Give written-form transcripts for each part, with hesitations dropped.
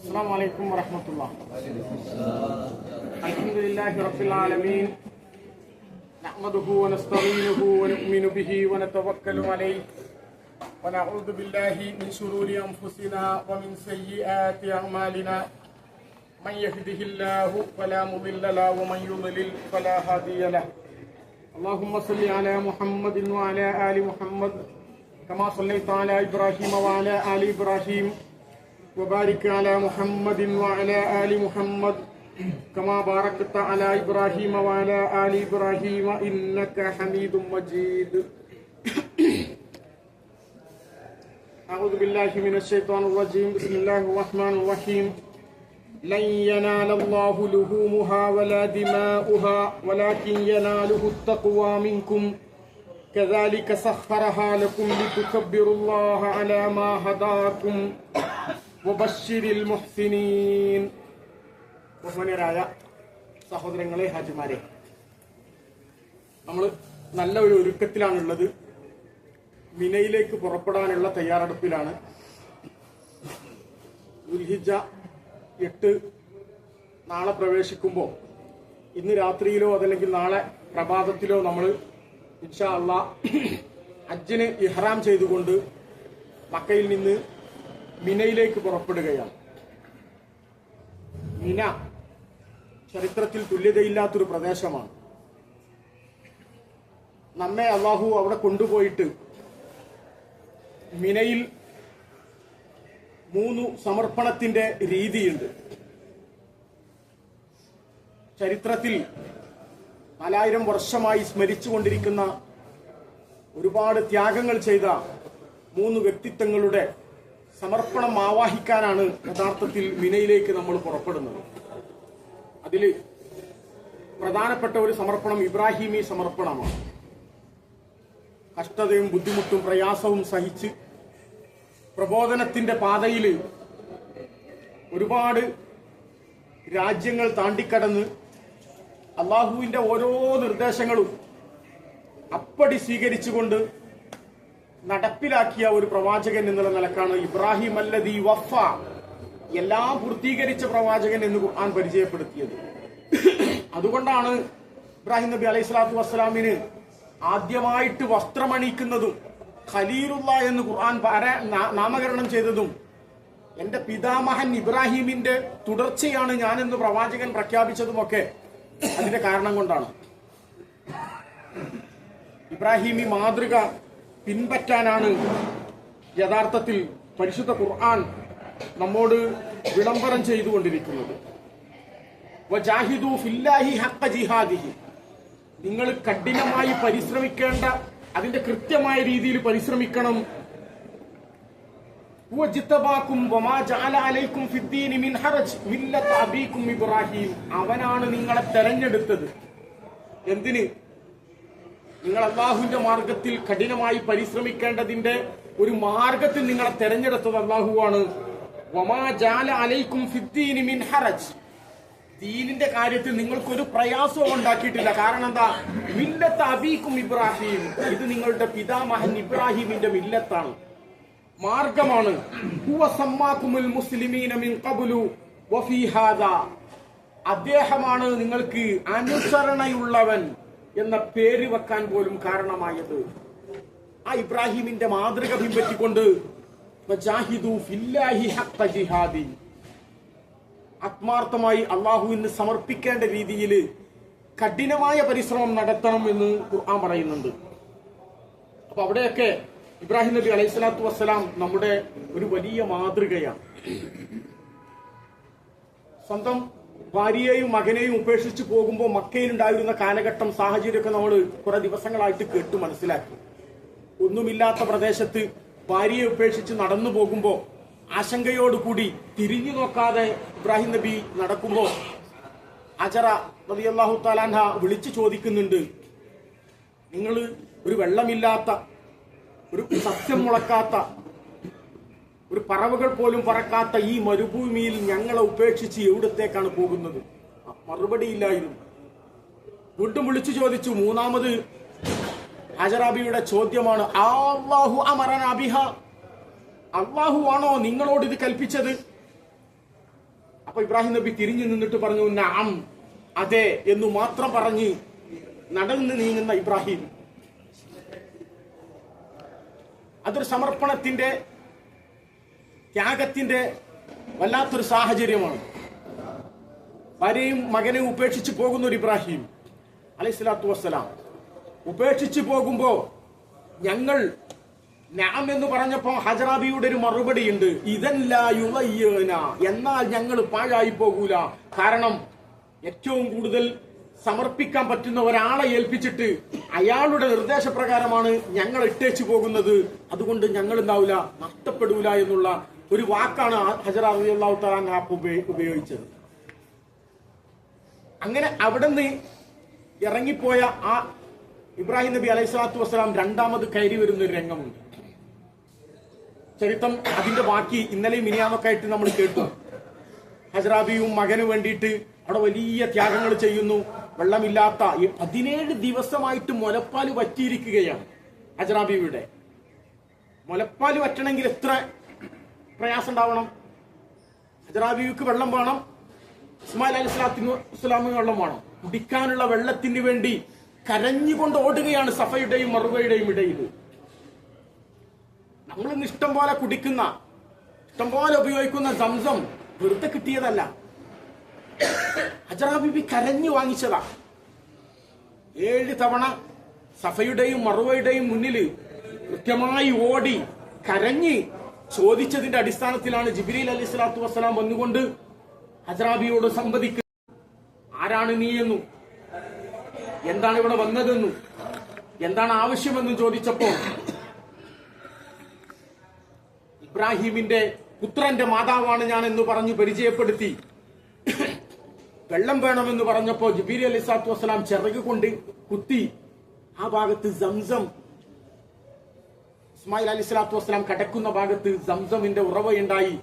السلام عليكم ورحمة الله. الحمد لله رب العالمين نحمده ونستعينه ونؤمن به ونتوكل عليه ونعوذ بالله من شرور أنفسنا ومن سيئات أعمالنا من يهده الله فلا مضل له ومن يضلل فلا هادي له. اللهم صل على محمد وعلى آل محمد كما صليت على إبراهيم وعلى آل إبراهيم وبارك على محمد وعلى آل محمد كما باركت على إبراهيم وعلى آل إبراهيم إنك حميد مجيد. أعوذ بالله من الشيطان الرجيم. بسم الله الرحمن الرحيم. لن ينال الله لحومها ولا دماؤها ولكن يناله التقوى منكم كذلك سخرها لكم لتكبروا الله على ما هداكم وبشر المحسنين. ബഹുമാന്യരായ സഹോദരങ്ങളെ, ഹാജിമാരെ, നമ്മൾ നല്ല ഒരു ഒരുക്കത്തിലാണുള്ളത്. മിനയിലേക്ക് പുറപ്പെടാനുള്ള തയ്യാറെടുപ്പിലാണ്. ദുൽഹിജ്ജ 8 നാളെ പ്രവേശിക്കുമ്പോൾ ഇന്ന് രാത്രിയിലോ അതല്ലെങ്കിൽ നാളെ പ്രഭാതത്തിലോ നമ്മൾ ഇൻഷാ അല്ലാഹ് ഹജ്ജിന് ഇഹ്റാം ചെയ്തുകൊണ്ട് മക്കയിൽ നിന്ന് മിനയിലേക്ക് പുറപ്പെടുകയാണ്. മിന ചരിത്രത്തിൽ തുല്യതയില്ലാത്തൊരു പ്രദേശമാണ്. നമ്മെ അല്ലാഹു അവിടെ കൊണ്ടുപോയിട്ട് മിനയിൽ 3 സമർപ്പണത്തിന്റെ രീതിയുണ്ട്. ചരിത്രത്തിൽ 4000 വർഷമായി സ്മരിച്ചുകൊണ്ടിരിക്കുന്ന ഒരുപാട് ത്യാഗങ്ങൾ ചെയ്ത 3 വ്യക്തിത്വങ്ങളുടെ സമർപ്പണം ആവാഹിക്കാനാണ് യഥാർത്ഥത്തിൽ മിനയിലേക്ക് നമ്മൾ പുറപ്പെടുന്നത്. അതിൽ പ്രധാനപ്പെട്ട ഒരു സമർപ്പണം ഇബ്രാഹിമി സമർപ്പണമാണ്. കഷ്ടതയും ബുദ്ധിമുട്ടും പ്രയാസവും സഹിച്ച് പ്രബോധനത്തിന്റെ പാതയിൽ ഒരുപാട് രാജ്യങ്ങൾ താണ്ടിക്കടന്ന് അള്ളാഹുവിന്റെ ഓരോ നിർദ്ദേശങ്ങളും അപ്പടി സ്വീകരിച്ചുകൊണ്ട് നടപ്പിലാക്കിയ ഒരു പ്രവാചകൻ എന്നുള്ള നിലക്കാണ് ഇബ്രാഹിം അല്ലദീ വഫ, എല്ലാം പൂർത്തീകരിച്ച പ്രവാചകൻ എന്ന് ഖുർആൻ പരിചയപ്പെടുത്തിയത്. അതുകൊണ്ടാണ് ഇബ്രാഹിം നബി അലൈഹി സ്വലാത്തു വസ്സലാമിന് ആദ്യമായിട്ട് വസ്ത്രമണിക്കുന്നതും ഖലീലുള്ള എന്ന് ഖുർആൻ നാമകരണം ചെയ്തതും എന്റെ പിതാമഹൻ ഇബ്രാഹിമിന്റെ തുടർച്ചയാണ് ഞാനെന്ന് പ്രവാചകൻ പ്രഖ്യാപിച്ചതുമൊക്കെ അതിന്റെ കാരണം കൊണ്ടാണ്. ഇബ്രാഹിമി മാതൃക പിൻപറ്റാനാണ് യഥാർത്ഥത്തിൽ പരിശുദ്ധ ഖുർആൻ നമ്മോട് വിളംബരം ചെയ്തുകൊണ്ടിരിക്കുന്നത്. വജാഹിദു ഫില്ലാഹി ഹഖ്ഖ ജിഹാദിഹി, നിങ്ങൾ കഠിനമായി പരിശ്രമിക്കേണ്ട, അതിന്റെ കൃത്യമായ രീതിയിൽ പരിശ്രമിക്കണം. വജിതബാകും വമാ ജഅല അലൈക്കും ഫിദ്ദീനി മിൻ ഹറജ് മില്ലത അബീകും ഇബ്രാഹിം, അവനാണ് നിങ്ങളെ തെരഞ്ഞെടുത്തത്. എന്തിന്? നിങ്ങൾ അല്ലാഹുവിന്റെ മാർഗത്തിൽ കഠിനമായി പരിശ്രമിക്കേണ്ടതിന്റെ ഒരു മാർഗത്തിൽ നിങ്ങളെ തെരഞ്ഞെടുത്തത് അല്ലാഹുവാണ്. വമാ ജഅല അലൈക്കും ഫിദ്ദീനി മിൻ ഹറജ്, ദീനിന്റെ കാര്യത്തിൽ നിങ്ങൾക്കൊരു പ്രയാസവും ഉണ്ടാക്കിയിട്ടില്ല. കാരണം എന്താ? മില്ലത്ത അബീക്കും ഇബ്രാഹിം, ഇത് നിങ്ങളുടെ പിതാമഹൻ ഇബ്രാഹിമിന്റെ മില്ലത്താണ്, മാർഗമാണ്. ഹുവ സമ്മാകുമുൽ മുസ്ലിമീന മിൻ ഖബ്ലു വഫീ ഹാദാ, അദ്ദേഹമാണ് നിങ്ങൾക്ക് അനുസരണയുള്ളവൻ എന്ന പേര് വെക്കാൻ പോലും കാരണമായത്. ആ ഇബ്രാഹിമിന്റെ മാതൃക പിൻപറ്റിക്കൊണ്ട് വജാഹിദു ഫില്ലാഹി ഹഖ്ഖ ജിഹാദി, ആത്മാർത്ഥമായി അള്ളാഹുവിന് സമർപ്പിക്കേണ്ട രീതിയിൽ കഠിനമായ പരിശ്രമം നടത്തണം എന്ന് ഖുർആൻ പറയുന്നുണ്ട്. അപ്പൊ അവിടെയൊക്കെ ഇബ്രാഹിം നബി അലൈഹി സ്വലാത്തു വസ്സലാം നമ്മുടെ ഒരു വലിയ മാതൃകയാണ്. സ്വന്തം ഭാര്യയെയും മകനെയും ഉപേക്ഷിച്ച് പോകുമ്പോൾ മക്കയിലുണ്ടായിരുന്ന കാലഘട്ടം, സാഹചര്യമൊക്കെ നമ്മൾ കുറെ ദിവസങ്ങളായിട്ട് കേട്ട് മനസ്സിലാക്കി. ഒന്നുമില്ലാത്ത പ്രദേശത്ത് ഭാര്യയെ ഉപേക്ഷിച്ച് നടന്നു പോകുമ്പോൾ ആശങ്കയോടുകൂടി തിരിഞ്ഞു നോക്കാതെ ഇബ്രാഹിം നബി നടക്കുമ്പോൾ ഹജറ റളിയല്ലാഹു തആല അൻഹ വിളിച്ചു ചോദിക്കുന്നുണ്ട്, നിങ്ങൾ ഒരു വെള്ളമില്ലാത്ത, ഒരു സസ്യം മുളക്കാത്ത, ഒരു പറവകൾ പോലും പറക്കാത്ത ഈ മരുഭൂമിയിൽ ഞങ്ങളെ ഉപേക്ഷിച്ച് എവിടത്തേക്കാണ് പോകുന്നത്? മറുപടിയില്ലായിരുന്നു. വീണ്ടും വിളിച്ചു ചോദിച്ചു. മൂന്നാമത് ഹജറാബിയുടെ ചോദ്യമാണ്, അല്ലാഹു അമറനാ ബിഹ, അള്ളാഹു ആണോ നിങ്ങളോട് ഇത് കൽപ്പിച്ചത്? അപ്പൊ ഇബ്രാഹിം നബി തിരിഞ്ഞു നിന്നിട്ട് പറഞ്ഞു നഅം, അതെ എന്ന് മാത്രം പറഞ്ഞ് നടന്ന് നീങ്ങുന്ന ഇബ്രാഹിം. അതൊരു സമർപ്പണത്തിന്റെ, ത്യാഗത്തിന്റെ വല്ലാത്തൊരു സാഹചര്യമാണ്. ഭാര്യയും മകനെയും ഉപേക്ഷിച്ച് പോകുന്ന ഒരു ഇബ്രാഹിം അലൈഹിസ്സലാത്തു വസ്സലാം ഉപേക്ഷിച്ച് പോകുമ്പോ ഞങ്ങൾ നഅം എന്ന് പറഞ്ഞപ്പോ ഹജറാബിയുടെ ഒരു മറുപടി ഉണ്ട്, എന്നാൽ ഞങ്ങൾ പാഴായി പോകൂല. കാരണം ഏറ്റവും കൂടുതൽ സമർപ്പിക്കാൻ പറ്റുന്ന ഒരാളെ ഏൽപ്പിച്ചിട്ട് അയാളുടെ നിർദ്ദേശപ്രകാരമാണ് ഞങ്ങൾ ഇട്ടേച്ചു പോകുന്നത്. അതുകൊണ്ട് ഞങ്ങൾ ഉണ്ടാവില്ല, നഷ്ടപ്പെടൂല എന്നുള്ള ഒരു വാക്കാണ് ഹജറ റളിയല്ലാഹു തആല അൻഹ ഉപയോഗിച്ചത്. അങ്ങനെ അവിടെ നിന്ന് ഇറങ്ങിപ്പോയ ആ ഇബ്രാഹിം നബി അലൈഹി സ്വലാത്തു വസ്സലാം രണ്ടാമത് കയറി വരുന്ന ഒരു രംഗമുണ്ട്. ചരിത്രം അതിന്റെ ബാക്കി ഇന്നലെയും മിനിയാമൊക്കെ ആയിട്ട് നമ്മൾ കേട്ടു. ഹജറാബിയും മകന് വേണ്ടിയിട്ട് അവിടെ വലിയ ത്യാഗങ്ങൾ ചെയ്യുന്നു. വെള്ളമില്ലാത്ത 17 ദിവസമായിട്ട് മുലപ്പാല് വറ്റിയിരിക്കുകയാണ് ഹജറാബിയുടെ. മുലപ്പാല് വറ്റണമെങ്കിൽ എത്ര പ്രയാസം ഉണ്ടാവണം? ഹജറാബിക്ക് വെള്ളം വേണം, ഇസ്മായിൽ അലൈഹി സ്വലാമിന് വെള്ളം വേണം. കുടിക്കാനുള്ള വെള്ളത്തിന് വേണ്ടി കരഞ്ഞുകൊണ്ട് ഓടുകയാണ് സഫയുടെയും മറുവയുടെയും ഇടയിൽ. നമ്മളിന്ന് ഇഷ്ടം പോലെ കുടിക്കുന്ന, ഇഷ്ടം പോലെ ഉപയോഗിക്കുന്ന സംസം വെറുതെ കിട്ടിയതല്ല. ഹജറ ബീബി കരഞ്ഞു വാങ്ങിച്ചതാ. 7 തവണ സഫയുടെയും മറുവയുടെയും മുന്നിൽ കൃത്യമായി ഓടി കരഞ്ഞ് ചോദിച്ചതിന്റെ അടിസ്ഥാനത്തിലാണ് ജിബ്രീൽ അലൈഹി സ്വലാത്തു വസ്സലാം വന്നുകൊണ്ട് ഹജറാബിയോട് സംവദിക്കുന്നത്. ആരാണ് നീ എന്നും എന്താണ് ഇവിടെ വന്നതെന്നും എന്താണ് ആവശ്യമെന്നും ചോദിച്ചപ്പോ ഇബ്രാഹിമിന്റെ പുത്രന്റെ മാതാവാണ് ഞാൻ എന്ന് പറഞ്ഞു പരിചയപ്പെടുത്തി. വെള്ളം വേണമെന്ന് പറഞ്ഞപ്പോ ജിബ്രീൽ അലൈഹി സ്വലാത്തു വസ്സലാം ചിറക് കൊണ്ട് കുത്തി ആ ഭാഗത്ത് സംസം, ഇസ്മായിൽ അലൈഹി സ്വലാത്തു വസ്സലാം കടക്കുന്ന ഭാഗത്ത് സംസമിന്റെ ഉറവയുണ്ടായി.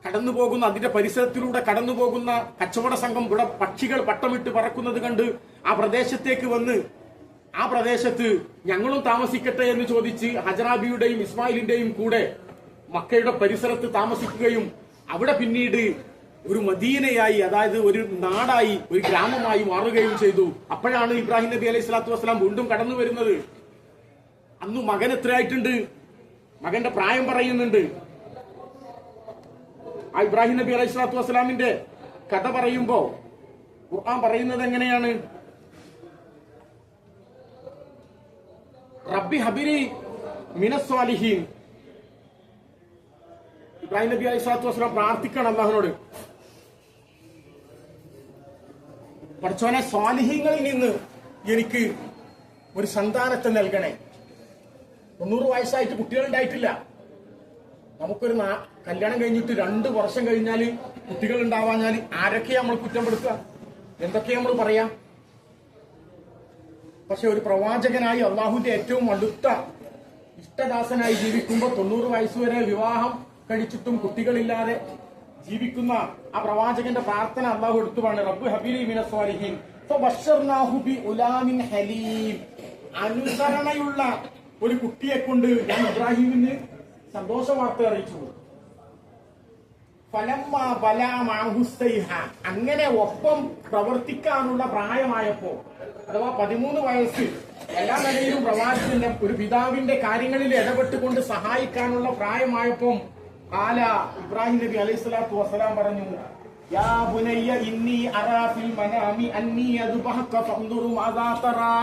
കടന്നുപോകുന്ന, അതിന്റെ പരിസരത്തിലൂടെ കടന്നുപോകുന്ന കച്ചവട സംഘം ഇവിടെ പക്ഷികൾ പട്ടമിട്ട് പറക്കുന്നത് കണ്ട് ആ പ്രദേശത്തേക്ക് വന്ന് ആ പ്രദേശത്ത് ഞങ്ങളും താമസിക്കട്ടെ എന്ന് ചോദിച്ച് ഹജറാബിയുടെയും ഇസ്മായിലിന്റെയും കൂടെ മക്കയുടെ പരിസരത്ത് താമസിക്കുകയും അവിടെ പിന്നീട് ഒരു മദീനയായി, അതായത് ഒരു നാടായി, ഒരു ഗ്രാമമായി മാറുകയും ചെയ്തു. അപ്പോഴാണ് ഇബ്രാഹിം നബി അലൈഹി സ്വലാത്തു വസ്സലാം വീണ്ടും കടന്നു വരുന്നത്. അന്ന് മകൻ എത്രയായിട്ടുണ്ട്? മകന്റെ പ്രായം പറയുന്നുണ്ട്. ആ ഇബ്രാഹിം നബി അലൈഹി സ്വലാത്തു വസ്സലാമിന്റെ കഥ പറയുമ്പോ ഖുർആൻ പറയുന്നത് എങ്ങനെയാണ്? റബ്ബി ഹബിരി മിനസ് സ്വാലിഹീൻ. ഇബ്രാഹിം നബി അലൈഹി സ്വലാത്തു വസ്സലാം പ്രാർത്ഥിക്കണം അല്ലാഹുവിനോട്, പഠിച്ചോനെ സ്വാലിഹീങ്ങളിൽ നിന്ന് എനിക്ക് ഒരു സന്താനത്തെ നൽകണേ. 90 വയസ്സായിട്ട് കുട്ടികളുണ്ടായിട്ടില്ല. നമുക്കൊരു കല്യാണം കഴിഞ്ഞിട്ട് 2 വർഷം കഴിഞ്ഞാൽ കുട്ടികൾ ഉണ്ടാവാഞ്ഞാൽ ആരൊക്കെയാ നമ്മൾ കുറ്റപ്പെടുത്തുക, എന്തൊക്കെയാ നമ്മൾ പറയാ? പക്ഷെ ഒരു പ്രവാചകനായി അള്ളാഹുവിന്റെ ഏറ്റവും അടുത്ത ഇഷ്ടദാസനായി ജീവിക്കുമ്പോൾ 90 വയസ്സുവരെ വിവാഹം കഴിച്ചിട്ടും കുട്ടികളില്ലാതെ ജീവിക്കുന്ന ആ പ്രവാചകന്റെ പ്രാർത്ഥന അള്ളാഹു എടുത്തുവാണ്, റബ്ബ് ഹബീലി മിനസ് സ്വാലിഹീൻ ഫബശ്ശർനാഹു ബിഉലാമിൻ ഹലീം. അനുസരണയുള്ള ഒരു കുട്ടിയെ കൊണ്ട് ഞാൻ ഇബ്രാഹിമിന് സന്തോഷ വാർത്ത അറിയിച്ചു. ഫലമ്മ ബലാ മാഹുസ്സൈഹ, അങ്ങനെ ഒപ്പം പ്രവർത്തിക്കാനുള്ള പ്രായമായപ്പോ, അഥവാ 13 വയസ്സ്, എല്ലാ നിലയിലും പ്രവാചകന്റെ ഒരു പിതാവിന്റെ കാര്യങ്ങളിൽ ഇടപെട്ടുകൊണ്ട് സഹായിക്കാനുള്ള പ്രായമായപ്പോ ആല ഇബ്രാഹിം നബി അലൈഹി സ്വലാത്തു വസ്സലാം പറഞ്ഞു, യാ ബുനയ്യ ഇന്നി അറാ ഫിൽ മനാമി അന്നി അദ്ബഹക ഫൻദുറു മാദാ തറാ.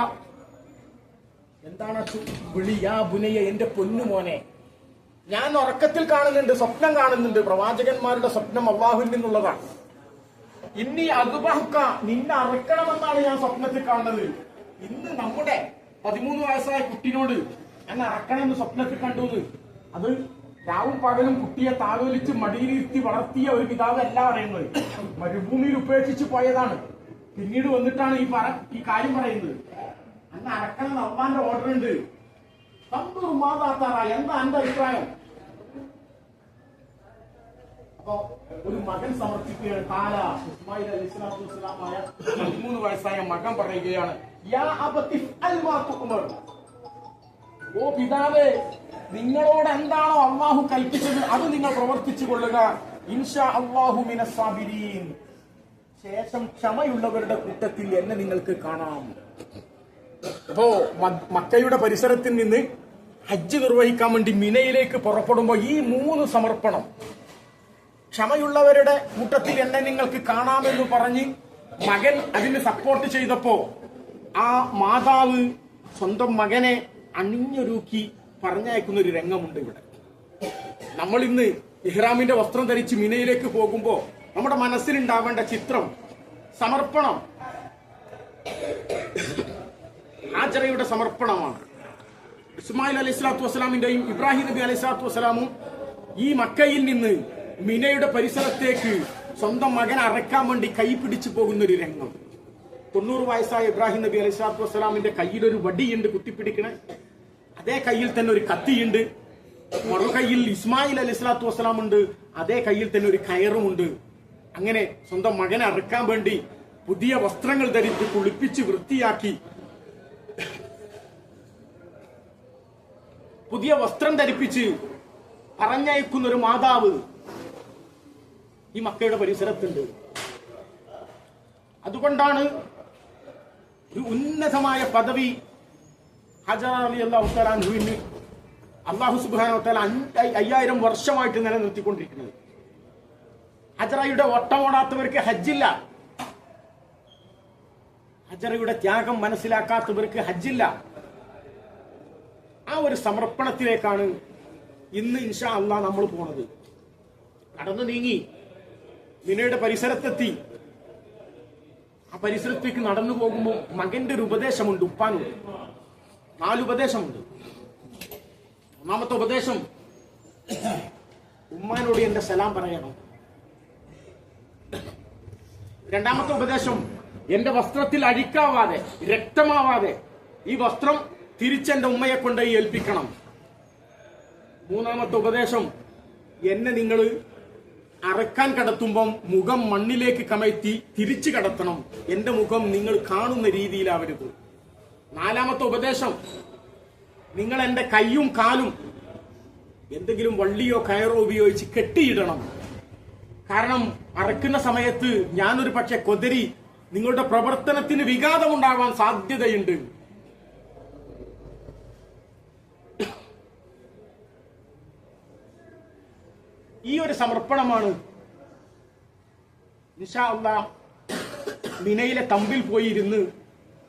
എന്താണ് വിളി? യാ ബുനയ്യ, എന്റെ പൊന്നുമോനെ, ഞാൻ ഉറക്കത്തിൽ കാണുന്നുണ്ട്, സ്വപ്നം കാണുന്നുണ്ട്. പ്രവാചകന്മാരുടെ സ്വപ്നം അല്ലാഹുവിൽ നിന്നുള്ളതാണ്. ഇന്നി അദ്ബഹക, നിന്നെ അറക്കണമെന്നാണ് ഞാൻ സ്വപ്നത്തിൽ കാണുന്നത്. ഇന്ന് നമ്മുടെ 13 വയസ്സായ കുട്ടിനോട് ഞാൻ അറക്കണമെന്ന് സ്വപ്നത്തിൽ കണ്ടു. അത് രാവും പകലും കുട്ടിയെ താലോലിച്ച് മടിയിലിരുത്തി വളർത്തിയ ഒരു പിതാവ് അല്ല പറയുന്നത്. മരുഭൂമിയിൽ ഉപേക്ഷിച്ച് പോയതാണ്. പിന്നീട് വന്നിട്ടാണ് ഈ കാര്യം പറയുന്നത്. അന്ന് അറക്കണം അള്ളാന്റെ ഓർഡർ ഉണ്ട്. എന്താ എന്റെ അഭിപ്രായം? അപ്പൊ ഒരു മകൻ സമർപ്പിക്കുകയാണ്. കാല ഇസ്മായിൽ അലൈഹി സ്വലാത്തു വസ്സലാമായ 13 വയസ്സായ മകൻ പറയുകയാണ്, യാ അബതി ഫഅൽ മാ തുഅ്മർ. ഓ പിതാവേ, നിങ്ങളോട് എന്താണോ അള്ളാഹു കൽപ്പിച്ചത് അത് നിങ്ങൾ പ്രവർത്തിച്ചു കൊള്ളുക. ഇൻഷാ അല്ലാഹു മിനസ് സാബിരീൻ, ശേഷം ക്ഷമയുള്ളവരുടെ കൂട്ടത്തിൽ എന്നെ നിങ്ങൾക്ക് കാണാം. അപ്പോ മക്കയുടെ പരിസരത്തിൽ നിന്ന് ഹജ്ജ് നിർവഹിക്കാൻ വേണ്ടി മിനയിലേക്ക് പുറപ്പെടുമ്പോ ഈ 3 സമർപ്പണം, ക്ഷമയുള്ളവരുടെ കൂട്ടത്തിൽ എന്നെ നിങ്ങൾക്ക് കാണാമെന്ന് പറഞ്ഞ് മകൻ അതിന് സപ്പോർട്ട് ചെയ്തപ്പോ ആ മാതാവ് സ്വന്തം മകനെ അണിഞ്ഞൊരുക്കി പറഞ്ഞയക്കുന്ന ഒരു രംഗമുണ്ട് ഇവിടെ. നമ്മൾ ഇന്ന് ഇഹ്റാമിന്റെ വസ്ത്രം ധരിച്ച് മിനയിലേക്ക് പോകുമ്പോ നമ്മുടെ മനസ്സിലുണ്ടാവേണ്ട ചിത്രം സമർപ്പണം, ഹാജറയുടെ സമർപ്പണമാണ്. ഇസ്മായിൽ അലൈഹി സ്വലാത്തു വസ്സലാമിന്റെയും ഇബ്രാഹിം നബി അലൈഹി സ്വലാത്തു വസ്സലാമും ഈ മക്കയിൽ നിന്ന് മിനയുടെ പരിസരത്തേക്ക് സ്വന്തം മകനെ അറക്കാൻ വേണ്ടി കൈ പിടിച്ചു പോകുന്ന ഒരു രംഗം. 90 വയസ്സായ ഇബ്രാഹിം നബി അലൈഹി സ്വലാത്തു വസ്സലാമിന്റെ കയ്യിലൊരു വടിയുണ്ട് കുത്തിപ്പിടിക്കണേ, അതേ കയ്യിൽ തന്നെ ഒരു കത്തിയുണ്ട്. മറുകൈയിൽ ഇസ്മായിൽ അലൈഹി സ്വലാത്തു വസ്സലാം ഉണ്ട്, അതേ കയ്യിൽ തന്നെ ഒരു കയറുമുണ്ട്. അങ്ങനെ സ്വന്തം മകനെ അറക്കാൻ വേണ്ടി പുതിയ വസ്ത്രങ്ങൾ ധരിച്ച് കുളിപ്പിച്ച് വൃത്തിയാക്കി പുതിയ വസ്ത്രം ധരിപ്പിച്ച് പറഞ്ഞയക്കുന്ന ഒരു മാതാവ് ഈ മക്കയുടെ പരിസരത്തുണ്ട്. അതുകൊണ്ടാണ് ഒരു ഉന്നതമായ പദവി ഹജറ റളിയല്ലാഹു തആല അൻഹുവിന് അല്ലാഹു സുബ്ഹാനഹു വ തആല 5000 വർഷമായിട്ട് നിലനിർത്തിക്കൊണ്ടിരിക്കുന്നത്. ഹജറയുടെ ഓട്ടമോടാത്തവർക്ക് ഹജ്ജില്ല, ഹജറയുടെ ത്യാഗം മനസ്സിലാക്കാത്തവർക്ക് ഹജ്ജില്ല. ആ ഒരു സമർപ്പണത്തിലേക്കാണ് ഇന്ന് ഇൻഷാ അല്ലാഹ് നമ്മൾ പോണത്. നടന്നു നീങ്ങി മിനയുടെ പരിസരത്തെത്തി. ആ പരിസരത്തേക്ക് നടന്നു പോകുമ്പോൾ മകന്റെ ഒരു ഉപദേശമുണ്ട്, ഉപ്പാനോട് 4 ഉപദേശമുണ്ട്. ഒന്നാമത്തെ ഉപദേശം, ഉമ്മാനോട് എന്റെ സലാം പറയണം. രണ്ടാമത്തെ ഉപദേശം, എന്റെ വസ്ത്രത്തിൽ അഴിക്കാവാതെ രക്തമാവാതെ ഈ വസ്ത്രം തിരിച്ചെന്റെ ഉമ്മയെ കൊണ്ട് ഏൽപ്പിക്കണം. മൂന്നാമത്തെ ഉപദേശം, എന്നെ നിങ്ങൾ അറക്കാൻ കടത്തുമ്പം മുഖം മണ്ണിലേക്ക് കമഴ്ത്തി തിരിച്ചു കടത്തണം, എന്റെ മുഖം നിങ്ങൾ കാണുന്ന രീതിയിലാവരുത്. നാലാമത്തെ ഉപദേശം, നിങ്ങൾ എന്റെ കൈയും കാലും എന്തെങ്കിലും വള്ളിയോ കയറോ ഉപയോഗിച്ച് കെട്ടിയിടണം. കാരണം അറക്കുന്ന സമയത്ത് ഞാനൊരു പക്ഷെ കൊതരി നിങ്ങളുടെ പ്രവർത്തനത്തിന് വിഘാതമുണ്ടാകാൻ സാധ്യതയുണ്ട്. ഈ ഒരു സമർപ്പണമാണ് ഇൻഷാ അല്ലാഹ് മിനയിലെ തമ്പിൽ പോയിരുന്ന്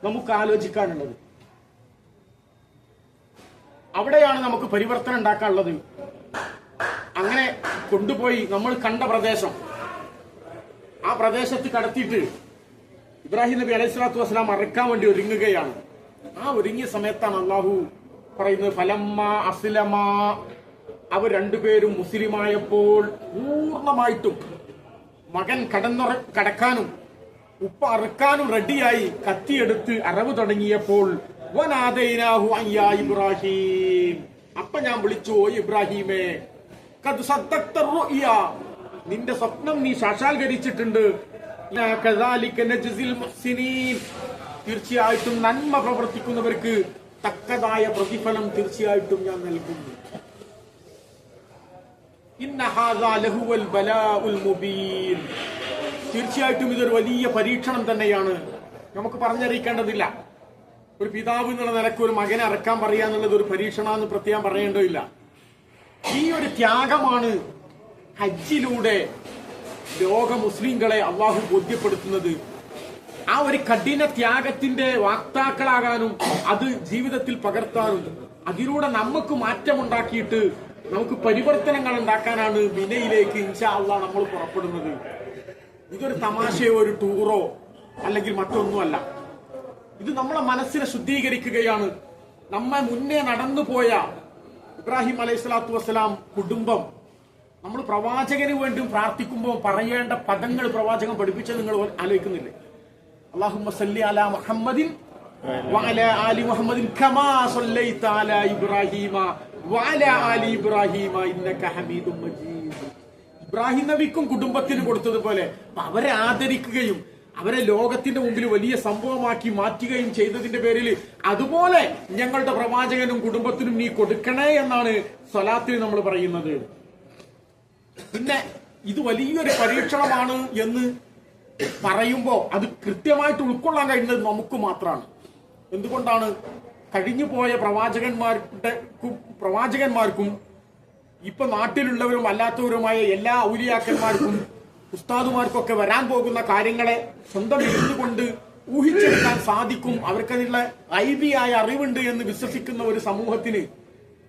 നമുക്ക് ആലോചിക്കാനുള്ളത്. അവിടെയാണ് നമുക്ക് പരിവർത്തനം ഉണ്ടാക്കാനുള്ളത്. അങ്ങനെ കൊണ്ടുപോയി നമ്മൾ കണ്ട പ്രദേശം, ആ പ്രദേശത്ത് കടത്തിയിട്ട് ഇബ്രാഹിം നബി അലൈഹി സ്വലാത്തു വസ്സലാം അറക്കാൻ വേണ്ടി ഒരുങ്ങുകയാണ്. ആ ഒരുങ്ങിയ സമയത്താണ് അള്ളാഹു പറയുന്നത്, ഫലമ്മ അസ്ലമ, അവർ രണ്ടുപേരും മുസ്ലിമായപ്പോൾ പൂർണ്ണമായിട്ടും മകൻ കടക്കാനും ഉപ്പ അറുക്കാനും റെഡിയായി കത്തിയെടുത്ത് അറവ് തുടങ്ങിയപ്പോൾ വനാദൈനാഹു അയ്യാ ഇബ്രാഹിം, അപ്പൊ ഞാൻ വിളിച്ചു, ഓ ഇബ്രാഹിമേ, ഖദ് സദ്ദഖ്ത റുഅ്യ, നിന്റെ സ്വപ്നം നീ സാക്ഷാത്കരിച്ചിട്ടുണ്ട്. കദാലിക നജ്സിൽ മുഹ്സിനീൻ, തീർച്ചയായിട്ടും നന്മ പ്രവർത്തിക്കുന്നവർക്ക് തക്കതായ പ്രതിഫലം തീർച്ചയായിട്ടും ഞാൻ നൽകുന്നു. ഇന്ന ഹാദാ ലഹുവൽ ബലാഉൽ മുബീൻ, തീർച്ചയായിട്ടും ഇതൊരു വലിയ പരീക്ഷണം തന്നെയാണ്. നമുക്ക് പറഞ്ഞറിയിക്കേണ്ടതില്ല. ഒരു പിതാവ് എന്നുള്ള നിലക്ക് ഒരു മകനെ അറക്കാൻ പറയുക എന്നുള്ളത് ഒരു പരീക്ഷണമെന്ന് പ്രത്യേകം പറയേണ്ടതില്ല. ഈ ഒരു ത്യാഗമാണ് ഹജ്ജിലൂടെ ലോക മുസ്ലിങ്ങളെ അള്ളാഹു ബോധ്യപ്പെടുത്തുന്നത്. ആ ഒരു കഠിന ത്യാഗത്തിന്റെ വാക്താക്കളാകാനും അത് ജീവിതത്തിൽ പകർത്താനും അതിലൂടെ നമുക്ക് മാറ്റമുണ്ടാക്കിയിട്ട് നമുക്ക് പരിവർത്തനങ്ങൾ ഉണ്ടാക്കാനാണ് മിനയിലേക്ക് ഇൻഷാ അല്ലാഹ് നമ്മൾ പുറപ്പെടുന്നത്. ഇതൊരു തമാശയോ ഒരു ടൂറോ അല്ലെങ്കിൽ മറ്റൊന്നുമല്ല. ഇത് നമ്മളെ മനസ്സിനെ ശുദ്ധീകരിക്കുകയാണ്. നമ്മെ മുന്നേ നടന്നുപോയ ഇബ്രാഹിം അലൈഹി സ്വലാത്തു വസ്സലാം കുടുംബം, നമ്മൾ പ്രവാചകന് വേണ്ടി പ്രാർത്ഥിക്കുമ്പോൾ പറയേണ്ട പദങ്ങൾ പ്രവാചകൻ പഠിപ്പിച്ചത് നിങ്ങൾ ആലോചിക്കുന്നില്ലേ? അല്ലാഹുമ്മ സല്ലി അലാ മുഹമ്മദിൻ വഅലാ ആലി മുഹമ്മദിൻ കമാ സല്ലൈത അലാ ഇബ്രാഹീമ വഅലാ ആലി ഇബ്രാഹീമ ഇന്നക ഹമീദും മജീദ്. ഇബ്രാഹിം നബിക്കും കുടുംബത്തിന് കൊടുത്തതുപോലെ അവരെ ആദരിക്കുകയും അവരെ ലോകത്തിന്റെ മുമ്പിൽ വലിയ സംഭവമാക്കി മാറ്റുകയും ചെയ്തതിന്റെ പേരിൽ അതുപോലെ ഞങ്ങളുടെ പ്രവാചകനും കുടുംബത്തിനും നീ കൊടുക്കണേ എന്നാണ് സ്വലാത്തിൽ നമ്മൾ പറയുന്നത്. പിന്നെ ഇത് വലിയൊരു പരീക്ഷണമാണ് എന്ന് പറയുമ്പോൾ അത് കൃത്യമായിട്ട് ഉൾക്കൊള്ളാൻ കഴിയുന്നത് നമുക്ക് മാത്രമാണ്. എന്തുകൊണ്ടാണ്? കഴിഞ്ഞു പോയ പ്രവാചകന്മാർക്കും ഇപ്പൊ നാട്ടിലുള്ളവരും അല്ലാത്തവരുമായ എല്ലാ ഔലിയാക്കന്മാർക്കും ഉസ്താദുമാർക്കൊക്കെ വരാൻ പോകുന്ന കാര്യങ്ങളെ സ്വന്തം ഇരുന്നുകൊണ്ട് ഊഹിച്ചെടുക്കാൻ സാധിക്കും. അവർക്കതിനുള്ള ഐബിയായ അറിവുണ്ട് എന്ന് വിശ്വസിക്കുന്ന ഒരു സമൂഹത്തിന്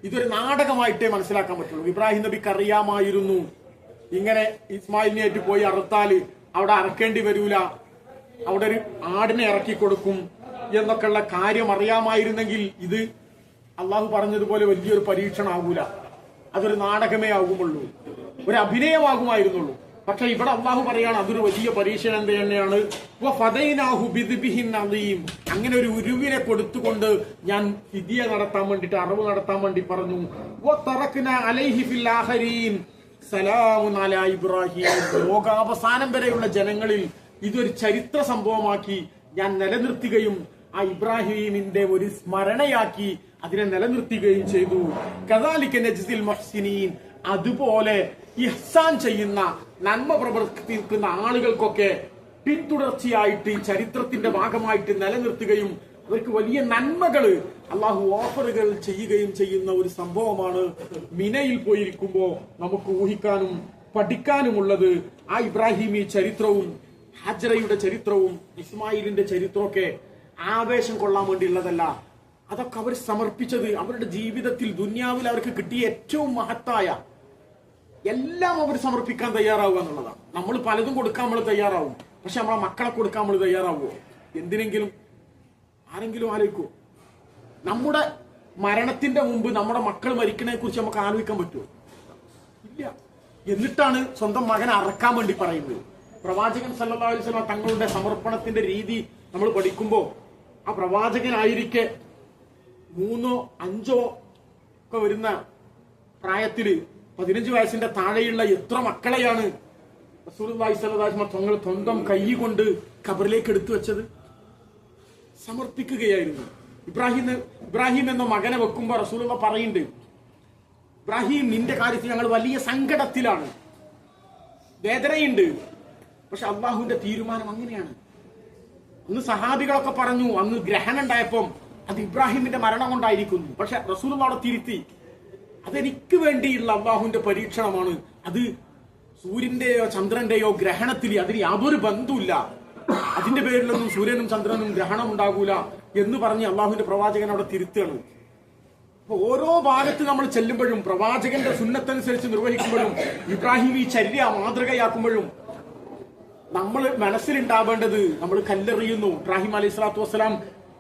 ഇതൊരു നാടകമായിട്ടേ മനസ്സിലാക്കാൻ പറ്റുള്ളൂ. ഇബ്രാഹിം നബിക്ക് അറിയാമായിരുന്നു ഇങ്ങനെ ഇസ്മായിലിനേറ്റ് പോയി അറുത്താല് അവിടെ അറക്കേണ്ടി വരൂല, അവിടെ ഒരു ആടിനെ ഇറക്കി കൊടുക്കും എന്നൊക്കെയുള്ള കാര്യം അറിയാമായിരുന്നെങ്കിൽ ഇത് അള്ളാഹു പറഞ്ഞതുപോലെ വലിയൊരു പരീക്ഷണം ആകൂല, അതൊരു നാടകമേ ആകുമുള്ളൂ, ഒരു അഭിനയമാകുമായിരുന്നുള്ളൂ. പക്ഷെ ഇവിടെ അള്ളാഹു പറയാണ് അതൊരു വലിയ പരീക്ഷണം തന്നെയാണ്. അങ്ങനെ ഒരു ഉരുവിനെ കൊടുത്തുകൊണ്ട് ഞാൻ ഫിദിയ നടത്താൻ വേണ്ടിട്ട്, അറിവ് നടത്താൻ വേണ്ടി പറഞ്ഞു. ലോകാവസാനം വരെയുള്ള ജനങ്ങളിൽ ഇതൊരു ചരിത്ര സംഭവമാക്കി ഞാൻ നിലനിർത്തുകയും ആ ഇബ്രാഹിമിന്റെ ഒരു സ്മരണയാക്കി അതിനെ നിലനിർത്തുകയും ചെയ്തു. കദാലിക നജ്സിൽ മുഹ്സിനീൻ, അതുപോലെ ഇഹ്സാൻ ചെയ്യുന്ന നന്മ പ്രവർത്തിക്കുന്ന ആളുകൾക്കൊക്കെ പിന്തുടർച്ചയായിട്ട് ചരിത്രത്തിന്റെ ഭാഗമായിട്ട് നിലനിർത്തുകയും അവർക്ക് വലിയ നന്മകൾ അള്ളാഹു ഓഫറുകൾ ചെയ്യുകയും ചെയ്യുന്ന ഒരു സംഭവമാണ് മിനയിൽ പോയിരിക്കുമ്പോൾ നമുക്ക് ഊഹിക്കാനും പഠിക്കാനുമുള്ളത്. ആ ഇബ്രാഹിമി ചരിത്രവും ഹജറയുടെ ചരിത്രവും ഇസ്മായിലിന്റെ ചരിത്രമൊക്കെ ആവേശം കൊള്ളാൻ വേണ്ടിയുള്ളതല്ല. അതൊക്കെ അവർ സമർപ്പിച്ചത് അവരുടെ ജീവിതത്തിൽ ദുനിയാവിൽ അവർക്ക് കിട്ടിയ ഏറ്റവും മഹത്തായ എല്ലാം അവർ സമർപ്പിക്കാൻ തയ്യാറാവുക എന്നുള്ളതാണ്. നമ്മൾ പലതും കൊടുക്കാൻ നമ്മൾ തയ്യാറാവും, പക്ഷെ നമ്മളെ മക്കളെ കൊടുക്കാൻ നമ്മൾ തയ്യാറാവുമോ? എന്തിനെങ്കിലും ആരെങ്കിലും ആലോചിക്കുമോ? നമ്മുടെ മരണത്തിന്റെ മുമ്പ് നമ്മുടെ മക്കൾ മരിക്കണെ കുറിച്ച് നമുക്ക് ആലോചിക്കാൻ പറ്റുമോ? ഇല്ല. എന്നിട്ടാണ് സ്വന്തം മകനെ അറക്കാൻ വേണ്ടി പറയുന്നത്. പ്രവാചകൻ സല്ലല്ലാഹു അലൈഹി വസല്ലം തങ്ങളുടെ സമർപ്പണത്തിന്റെ രീതി നമ്മൾ പഠിക്കുമ്പോൾ ആ പ്രവാചകനായിരിക്കെ 3 5 ഒക്കെ വരുന്ന പ്രായത്തില് 15 വയസ്സിന്റെ താഴെയുള്ള എത്ര മക്കളെയാണ് റസൂലുള്ളാഹി സ്വല്ലല്ലാഹു അലൈഹി വസല്ലം തങ്ങൾ സ്വന്തം കൈ കൊണ്ട് ഖബറിലേക്ക് എടുത്തു വെച്ചത്? സമർപ്പിക്കുകയായിരുന്നു. ഇബ്രാഹിം എന്ന മകനെ വെക്കുമ്പോ റസൂലുള്ള പറയുന്നുണ്ട്, ഇബ്രാഹിം നിന്റെ കാര്യത്തിൽ ഞങ്ങൾ വലിയ സങ്കടത്തിലാണ്, വേദനയുണ്ട്. പക്ഷെ അള്ളാഹുവിന്റെ തീരുമാനം അങ്ങനെയാണ്. അന്ന് സഹാബികളൊക്കെ പറഞ്ഞു അന്ന് ഗ്രഹണം ഉണ്ടായപ്പം അത് ഇബ്രാഹിമിന്റെ മരണം കൊണ്ടായിരിക്കുന്നു. പക്ഷെ റസൂലുള്ള അവിടെ തിരുത്തി, അതെനിക്ക് വേണ്ടിയുള്ള അള്ളാഹുവിന്റെ പരീക്ഷണമാണ്, അത് സൂര്യന്റെയോ ചന്ദ്രന്റെയോ ഗ്രഹണത്തിൽ അതിന് യാതൊരു ബന്ധമില്ല, അതിന്റെ പേരിലൊന്നും സൂര്യനും ചന്ദ്രനും ഗ്രഹണം ഉണ്ടാകൂല എന്ന് പറഞ്ഞ് അള്ളാഹുവിന്റെ പ്രവാചകൻ അവിടെ തിരുത്തുകയാണ്. അപ്പൊ ഓരോ ഭാഗത്ത് നമ്മൾ ചെല്ലുമ്പോഴും പ്രവാചകന്റെ സുന്നത്തനുസരിച്ച് നിർവഹിക്കുമ്പോഴും ഇബ്രാഹിം ഈ ചര്യ മാതൃകയാക്കുമ്പോഴും നമ്മൾ മനസ്സിലുണ്ടാവേണ്ടത്, നമ്മൾ കല്ലെറിയുന്നു. ഇബ്രാഹിം അലൈഹി സ്വലാത്തു വസ്സലാം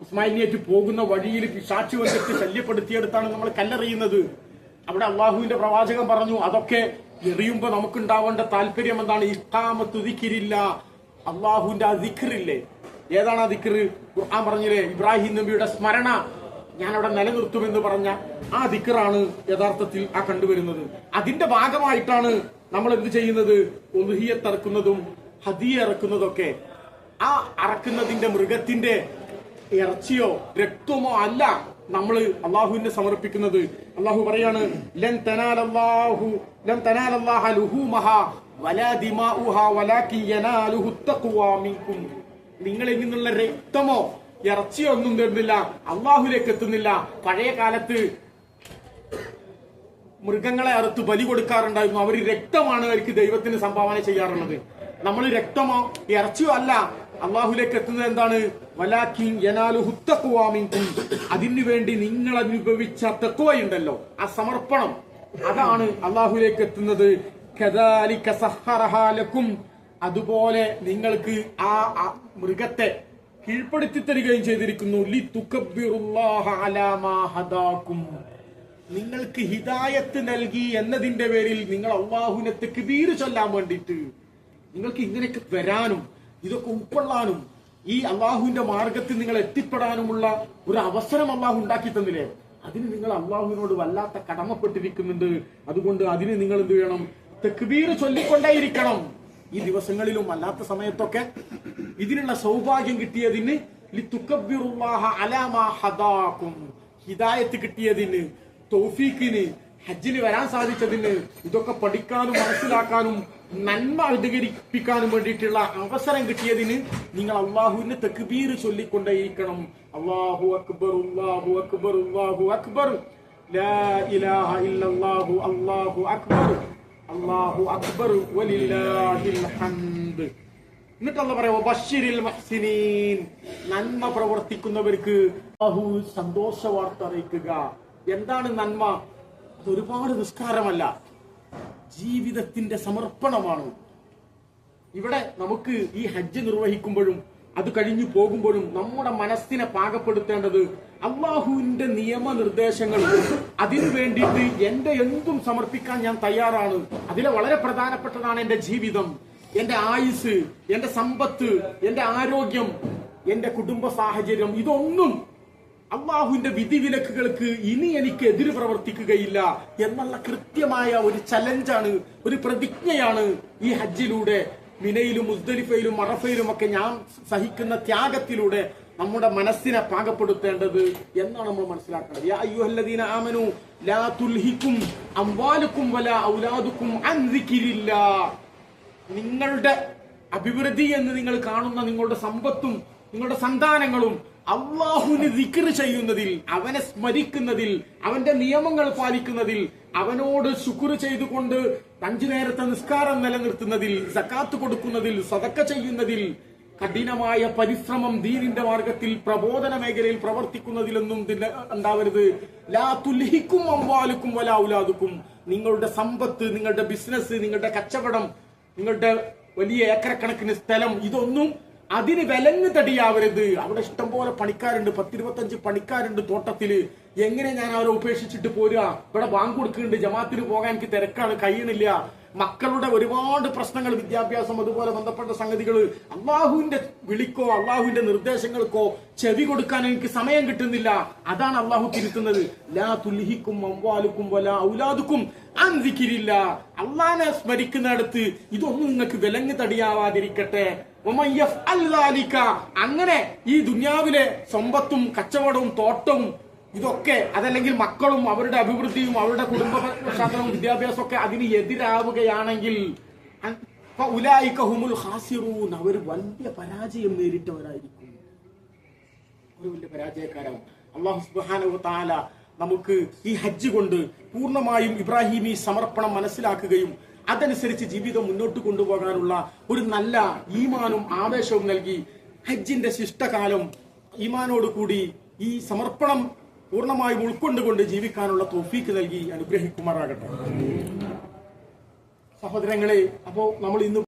ഇസ്മായിലിനേറ്റ് പോകുന്ന വഴിയിൽ പിശാച് വന്നിട്ട് ശല്യപ്പെടുത്തിയെടുത്താണ് നമ്മൾ കല്ലെറിയുന്നത്. അവിടെ അള്ളാഹുവിന്റെ പ്രവാചകൻ പറഞ്ഞു അതൊക്കെ എറിയുമ്പോ നമുക്കുണ്ടാവേണ്ട താല്പര്യം എന്താണ്? ഇഖാമത്തു ദിക്രില്ല, അള്ളാഹുവിന്റെ ആ ദിക്റില്ലേ, ഏതാണ് ആ ദിക്ർ? ഖുർആൻ പറഞ്ഞില്ലേ ഇബ്രാഹിം നബിയുടെ സ്മരണ ഞാൻ അവിടെ നിലനിർത്തുമെന്ന് പറഞ്ഞ ആ ദിക്റാണ് യഥാർത്ഥത്തിൽ ആ കണ്ടുവരുന്നത്. അതിന്റെ ഭാഗമായിട്ടാണ് നമ്മൾ എന്ത് ചെയ്യുന്നത്? ഉളുഹിയ്യത്ത് ഇറക്കുന്നതും ഹദിയ ഇറക്കുന്നതൊക്കെ. ആ അറക്കുന്നതിന്റെ മൃഗത്തിന്റെ ഇറച്ചിയോ രക്തമോ അല്ല നമ്മൾ അള്ളാഹുവിനെ സമർപ്പിക്കുന്നത്. അള്ളാഹു പറയാണ് ലൻ തനാലല്ലാഹ ലുഹൂമഹാ വലാ ദിമാഉഹാ വലാകിൻ യനാലുഹു തഖ്വാ മിൻകും. നിങ്ങളിൽ നിന്നുള്ള രക്തമോ ഇറച്ചിയോ ഒന്നും തരുന്നില്ല, അള്ളാഹുലേക്ക് എത്തുന്നില്ല. പഴയ കാലത്ത് മൃഗങ്ങളെ അറുത്ത് ബലി കൊടുക്കാറുണ്ടായിരുന്നു. അവർ രക്തമാണ് അവർക്ക് ദൈവത്തിന് സംഭാവന ചെയ്യാറുള്ളത്. നമ്മൾ രക്തമോ ഇറച്ചിയോ അല്ല അള്ളാഹുലേക്ക് എത്തുന്നത്. എന്താണ്? വലാകിൻ യനാലുഹു തഖ്വാ മിൻകും. അതിനു വേണ്ടി നിങ്ങൾ അനുഭവിച്ച തഖ്വയുണ്ടല്ലോ, ആ സമർപ്പണം, അതാണ് അള്ളാഹുലേക്ക് എത്തുന്നത്. കദാലിക സഖറഹാ ലക്കും. അതുപോലെ നിങ്ങൾക്ക് ആ മൃഗത്തെ കീഴ്പ്പെടുത്തി തരികയും ചെയ്തിരിക്കുന്നു. ലിതുകബ്ബിറുല്ലാഹ അലാ മാ ഹദാകും. നിങ്ങൾക്ക് ഹിദായത്ത് നൽകി എന്നതിന്റെ പേരിൽ നിങ്ങൾ അള്ളാഹുവിനെ തക്ബീർ ചൊല്ലാൻ വേണ്ടിയിട്ട്, നിങ്ങൾക്ക് ഇങ്ങനെയൊക്കെ വരാനും ഇതൊക്കെ ഉൾക്കൊള്ളാനും ഈ അള്ളാഹുവിന്റെ മാർഗത്തിൽ നിങ്ങൾ എത്തിപ്പെടാനുമുള്ള ഒരു അവസരം അള്ളാഹു ഉണ്ടാക്കി തന്നില്ലേ? അതിന് നിങ്ങൾ അള്ളാഹുവിനോട് വല്ലാത്ത കടമപ്പെട്ടിരിക്കുന്നുണ്ട്. അതുകൊണ്ട് അതിന് നിങ്ങൾ എന്ത് ചെയ്യണം? തക്ബീർ ചൊല്ലിക്കൊണ്ടേയിരിക്കണം. ഈ ദിവസങ്ങളിലും അല്ലാത്ത സമയത്തൊക്കെ ഇതിനുള്ള സൗഭാഗ്യം കിട്ടിയതിന് ലിതുകബ്ബിറുല്ലാഹ അലാ മാ ഹദാകും, ഹിദായത്ത് കിട്ടിയതിന്, തൗഫീഖിന്, ഹജ്ജിന് വരാൻ സാധിച്ചതിന് ഇതൊക്കെ പഠിക്കാനും മനസ്സിലാക്കാനും നന്മ അധികരിപ്പിക്കാനും വേണ്ടിയിട്ടുള്ള അവസരം കിട്ടിയതിന് നിങ്ങൾ അള്ളാഹുവിന്റെ തക്ബീർ ചൊല്ലിക്കൊണ്ടേയിരിക്കണം. അല്ലാഹു അക്ബർ അല്ലാഹു അക്ബർ അല്ലാഹു അക്ബർ ലാ ഇലാഹ ഇല്ലല്ലാഹു അല്ലാഹു അക്ബർ അല്ലാഹു അക്ബർ വലില്ലാഹിൽ ഹംദ്. എന്നിട്ട് അല്ലാഹു പറയുക ബശ്ശിരിൽ മുഹ്സിനീൻ, നന്മ പ്രവർത്തിക്കുന്നവർക്ക് അല്ലാഹു സന്തോഷ വാർത്ത അറിയിക്കുക. എന്താണ് നന്മ? അത് ഒരുപാട് നിസ്കാരമല്ല, ജീവിതത്തിന്റെ സമർപ്പണമാണ്. ഇവിടെ നമുക്ക് ഈ ഹജ്ജ് നിർവഹിക്കുമ്പോഴും അത് കഴിഞ്ഞു പോകുമ്പോഴും നമ്മുടെ മനസ്സിനെ പാകപ്പെടുത്തേണ്ടത് അള്ളാഹുവിന്റെ നിയമനിർദ്ദേശങ്ങൾ, അതിനു വേണ്ടിയിട്ട് എന്റെ എന്തും സമർപ്പിക്കാൻ ഞാൻ തയ്യാറാണ്. അതിലെ വളരെ പ്രധാനപ്പെട്ടതാണ് എന്റെ ജീവിതം, എന്റെ ആയുസ്, എന്റെ സമ്പത്ത്, എന്റെ ആരോഗ്യം, എന്റെ കുടുംബ സാഹചര്യം. ഇതൊന്നും അള്ളാഹുവിന്റെ വിധിവിലക്കുകൾക്ക് ഇനി എനിക്ക് എതിര് പ്രവർത്തിക്കുകയില്ല എന്നുള്ള കൃത്യമായ ഒരു ചലഞ്ചാണ്, ഒരു പ്രതിജ്ഞയാണ് ഈ ഹജ്ജിലൂടെ, മിനയിലും മുസ്ദലിഫയിലും അറഫയിലും ഒക്കെ ഞാൻ സഹിക്കുന്ന ത്യാഗത്തിലൂടെ നമ്മുടെ മനസ്സിനെ പാകപ്പെടുത്തേണ്ടത് എന്നാണ് നമ്മൾ മനസ്സിലാക്കുന്നത്. യാ അയ്യുഹല്ലദീന ആമനു ലാ തുൽഹിക്കും അംവാലുക്കും വലാ ഔലാദുക്കും അൻ ദിക്രില്ലാഹ്. നിങ്ങളുടെ അഭിവൃദ്ധി എന്ന് നിങ്ങൾ കാണുന്ന നിങ്ങളുടെ സമ്പത്തും നിങ്ങളുടെ സന്താനങ്ങളും അള്ളാഹുവിന് ദിക്ർ ചെയ്യുന്നതിൽ, അവനെ സ്മരിക്കുന്നതിൽ, അവന്റെ നിയമങ്ങൾ പാലിക്കുന്നതിൽ, അവനോട് ശുക്ർ ചെയ്തുകൊണ്ട് 5 നേരത്തെ നിസ്കാരം നിലനിർത്തുന്നതിൽ, സക്കാത്ത് കൊടുക്കുന്നതിൽ, സദക്ക ചെയ്യുന്നതിൽ, കഠിനമായ പരിശ്രമം ദീനിന്റെ മാർഗത്തിൽ പ്രബോധന മേഖലയിൽ പ്രവർത്തിക്കുന്നതിലൊന്നും ഉണ്ടാവരുത്. ലാ തുൽഹിക്കും അംവാലുക്കും വലാ ഔലാദുക്കും. നിങ്ങളുടെ സമ്പത്ത്, നിങ്ങളുടെ ബിസിനസ്, നിങ്ങളുടെ കച്ചവടം, നിങ്ങളുടെ വലിയ ഏക്കറക്കണക്കിന് സ്ഥലം, ഇതൊന്നും അതിന് വിലങ്ങ് തടിയാവരുത്. അവിടെ ഇഷ്ടംപോലെ പണിക്കാരുണ്ട്, 10-25 പണിക്കാരുണ്ട് തോട്ടത്തില്. എങ്ങനെ ഞാൻ അവരെ ഉപേക്ഷിച്ചിട്ട് പോരുക? ഇവിടെ ബാങ്ക് കൊടുക്കുന്നുണ്ട്, ജമാത്തിന് പോകാൻ എനിക്ക് തിരക്കാണ്, കഴിയണില്ല. മക്കളുടെ ഒരുപാട് പ്രശ്നങ്ങൾ, വിദ്യാഭ്യാസം, അതുപോലെ ബന്ധപ്പെട്ട സംഗതികൾ. അള്ളാഹുവിന്റെ വിളിക്കോ അള്ളാഹുവിന്റെ നിർദ്ദേശങ്ങൾക്കോ ചെവി കൊടുക്കാൻ എനിക്ക് സമയം കിട്ടുന്നില്ല. അതാണ് അള്ളാഹു തിരുത്തുന്നത്. ലാ തുൽഹിക്കും അംവാലുക്കും വലാ ഔലാദുക്കും അൻ ദിക്രില്ലാഹ്. അള്ളാഹനെ സ്മരിക്കുന്നിടത്ത് ഇതൊന്നും നിങ്ങൾക്ക് വിലങ്ങ് തടിയാവാതിരിക്കട്ടെ. അങ്ങനെ ഈ ദുനിയാവിലെ സമ്പത്തും കച്ചവടവും തോട്ടവും ഇതൊക്കെ, അതല്ലെങ്കിൽ മക്കളും അവരുടെ അഭിവൃദ്ധിയും അവരുടെ കുടുംബ പശ്ചാത്തലവും വിദ്യാഭ്യാസവും ഒക്കെ അതിന് എതിരാവുകയാണെങ്കിൽ അവർ വലിയ പരാജയം നേരിട്ടവരായിരിക്കും, ഒരു വലിയ പരാജയക്കാരാവും. അല്ലാഹു സുബ്ഹാനഹു വ തആല നമുക്ക് ഈ ഹജ്ജ് കൊണ്ട് പൂർണ്ണമായും ഇബ്രാഹിമി സമർപ്പണം മനസ്സിലാക്കുകയും അതനുസരിച്ച് ജീവിതം മുന്നോട്ട് കൊണ്ടുപോകാനുള്ള ഒരു നല്ല ഈമാനും ആവേശവും നൽകി ഹജ്ജിന്റെ ശിഷ്ടകാലം ഈമാനോട് കൂടി ഈ സമർപ്പണം പൂർണ്ണമായും ഉൾക്കൊണ്ടുകൊണ്ട് ജീവിക്കാനുള്ള തൗഫീക്ക് നൽകി അനുഗ്രഹിക്കുമാറാകട്ടെ. സഹോദരങ്ങളെ, അപ്പോ നമ്മൾ ഇന്ന്